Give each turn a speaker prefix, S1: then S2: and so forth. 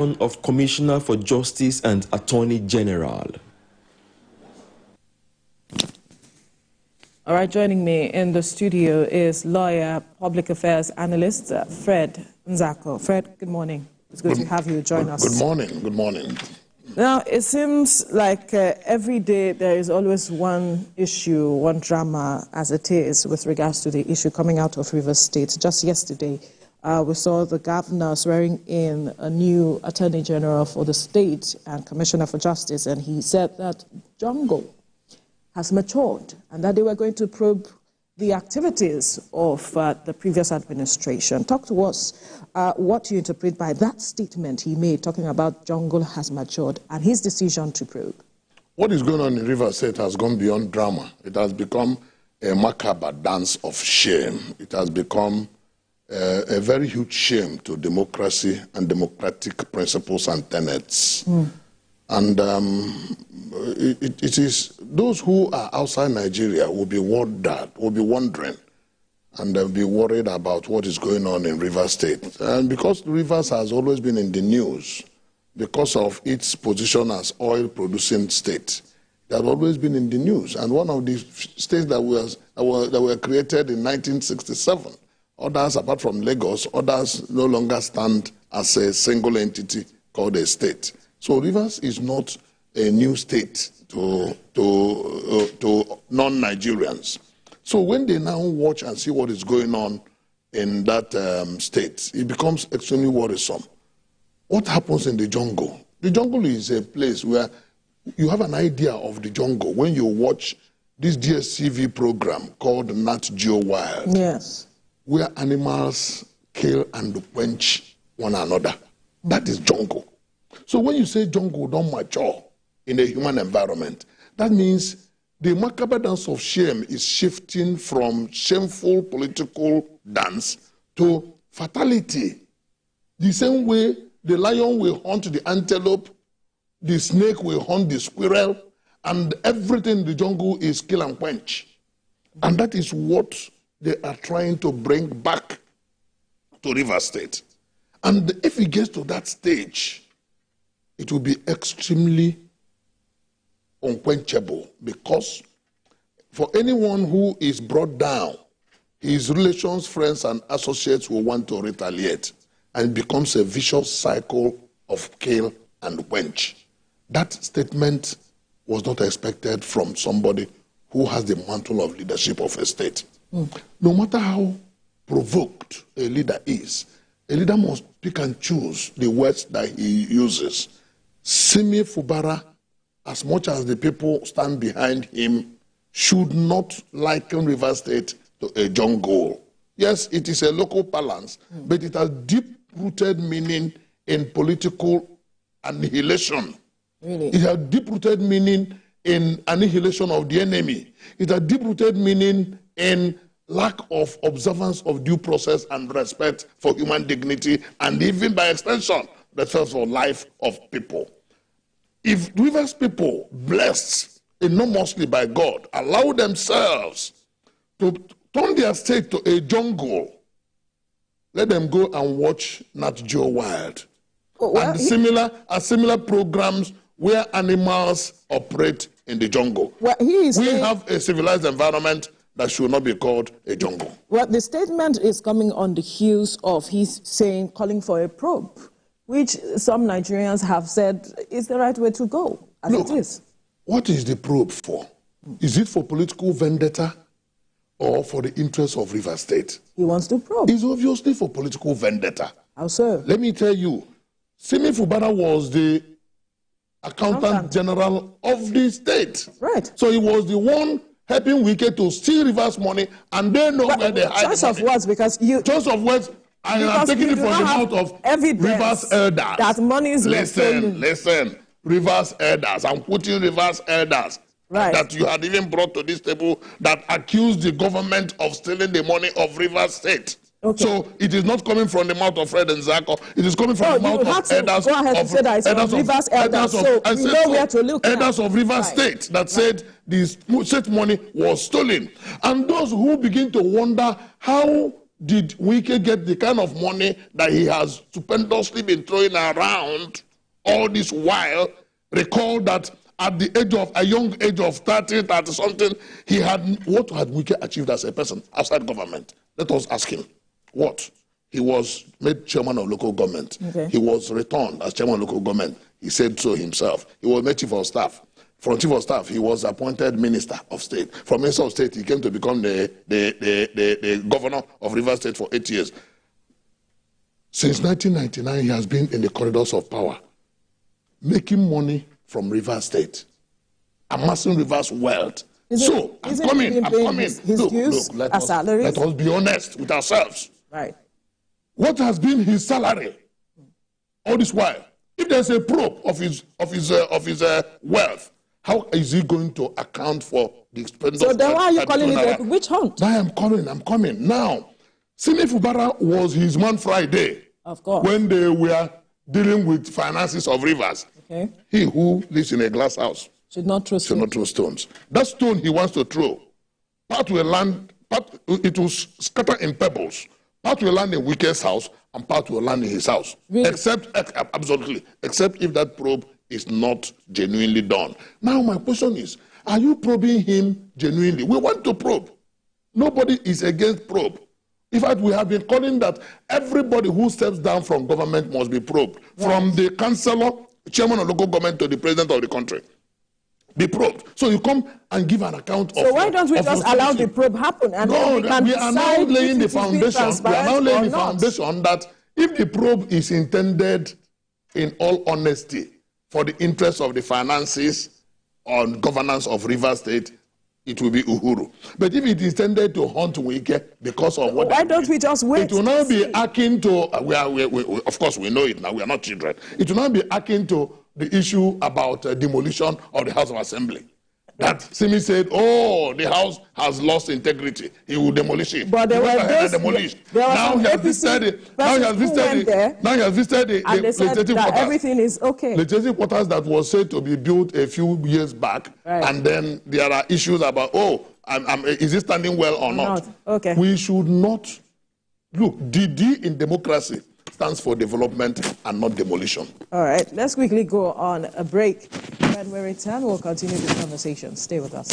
S1: Of Commissioner for Justice and Attorney General.
S2: All right, joining me in the studio is lawyer, public affairs analyst, Fred Nzeakor. Fred, good morning. It's good to have you join us.
S3: Good morning. Good morning.
S2: Now, it seems like every day there is always one issue, one drama, as it is, with regards to the issue coming out of Rivers State. Just yesterday, we saw the governor swearing in a new attorney general for the state and commissioner for justice, and he said that jungle has matured and that they were going to probe the activities of the previous administration. Talk to us what you interpret by that statement he made, talking about jungle has matured and his decision to probe.
S3: What is going on in Rivers State has gone beyond drama. It has become a macabre dance of shame. It has become a very huge shame to democracy and democratic principles and tenets. And it is those who are outside Nigeria will be wondering, and they'll be worried about what is going on in Rivers State. And because Rivers has always been in the news, because of its position as oil-producing state, it has always been in the news. And one of the states that were created in 1967, others, apart from Lagos, others no longer stand as a single entity called a state. So Rivers is not a new state to non-Nigerians. So when they now watch and see what is going on in that state, it becomes extremely worrisome. What happens in the jungle? The jungle is a place where you have an idea of the jungle when you watch this DSTV program called Nat Geo Wild.
S2: Yes.
S3: Where animals kill and quench one another. That is jungle. So when you say jungle don't mature in a human environment, that means the macabre dance of shame is shifting from shameful political dance to fatality. The same way the lion will hunt the antelope, the snake will hunt the squirrel, and everything in the jungle is kill and quench. And that is what they are trying to bring back to Rivers State. And if it gets to that stage, it will be extremely unquenchable, because for anyone who is brought down, his relations, friends, and associates will want to retaliate, and it becomes a vicious cycle of kill and quench. That statement was not expected from somebody who has the mantle of leadership of a state. No matter how provoked a leader is, a leader must pick and choose the words that he uses. Simi Fubara, as much as the people stand behind him, should not liken Rivers State to a jungle. Yes, it is a local balance, but it has deep-rooted meaning in political annihilation.
S2: Really?
S3: It has deep-rooted meaning in annihilation of the enemy. It has deep-rooted meaning in lack of observance of due process and respect for human dignity, and even by extension, respect for life of people. If Rivers people, blessed enormously by God, allow themselves to turn their state to a jungle, let them go and watch Nat Geo Wild. And similar programs where animals operate in the jungle.
S2: Well,
S3: we have a civilized environment that should not be called a jungle.
S2: Well, the statement is coming on the heels of his saying, calling for a probe, which some Nigerians have said is the right way to go, as
S3: Look,
S2: it is.
S3: What is the probe for? Is it for political vendetta or for the interests of Rivers State?
S2: He wants to probe.
S3: It's obviously for political vendetta.
S2: How so?
S3: Let me tell you, Simi Fubara was the accountant general of the state.
S2: Right.
S3: So he was the one helping Wike to steal Rivers money, and they know where they hide
S2: choice
S3: the
S2: of
S3: money.
S2: words, because you...
S3: Choice of words, I am taking it from the mouth of Rivers elders.
S2: That money is
S3: Listen, Rivers elders. I'm quoting Rivers elders.
S2: Right.
S3: That you had even brought to this table that accused the government of stealing the money of Rivers State.
S2: Okay.
S3: So it is not coming from the mouth of Fred Nzeakor. It is coming from the mouth of elders.
S2: Go ahead to say that it's from Rivers elders, so we know where to look at.
S3: Elders of Rivers State that said the state money was stolen. And those who begin to wonder how did Wike get the kind of money that he has stupendously been throwing around all this while? Recall that at the age of a young age of 30 something, he had, what had Wike achieved as a person outside government? Let us ask him. What? He was made chairman of local government. Okay. He was returned as chairman of local government. He said so himself. He was made chief of staff. From chief of staff, he was appointed minister of state. From minister of state, he came to become the governor of Rivers State for 8 years. Since 1999, he has been in the corridors of power, making money from Rivers State, amassing Rivers wealth. I'm coming. Look, let us be honest with ourselves.
S2: Right.
S3: What has been his salary all this while? If there's a probe of his wealth, how is he going to account for the expenses?
S2: So then why are you calling it a witch hunt?
S3: I'm coming. Now, Simi Fubara was his man Friday.
S2: Of course.
S3: When they were dealing with finances of Rivers. Okay. He who lives in a glass house
S2: should not throw
S3: stones. That stone he wants to throw, part will land, it will scatter in pebbles. Part will land in Wike's house and part will land in his house. Really? Except if that probe is not genuinely done. Now my question is, are you probing him genuinely? We want to probe. Nobody is against probe. In fact, we have been calling that everybody who steps down from government must be probed. Right. From the councillor, chairman of local government to the president of the country. Be probed. So you come and give an account of.
S2: So why don't we just allow the probe happen? And
S3: no, we are now laying the foundation. We are now laying the foundation that if the probe is intended in all honesty for the interest of the finances on governance of Rivers State, it will be Uhuru. But if it is intended to hunt Wike because of what...
S2: Why don't we just wait?
S3: It will now be akin to... of course, we know it now. We are not children. It will now be akin to the issue about demolition of the House of Assembly. That Simi said, oh, the house has lost integrity. He will demolish it.
S2: But there were demolished.
S3: Now he has visited the legislative quarters.
S2: Everything is okay.
S3: Legislative quarters that was said to be built a few years back. Right. And then there are issues about, is it standing well or not?
S2: Okay.
S3: We should not... Look, DD in democracy stands for development and not demolition.
S2: All right, let's quickly go on a break. When we return, we'll continue this conversation. Stay with us.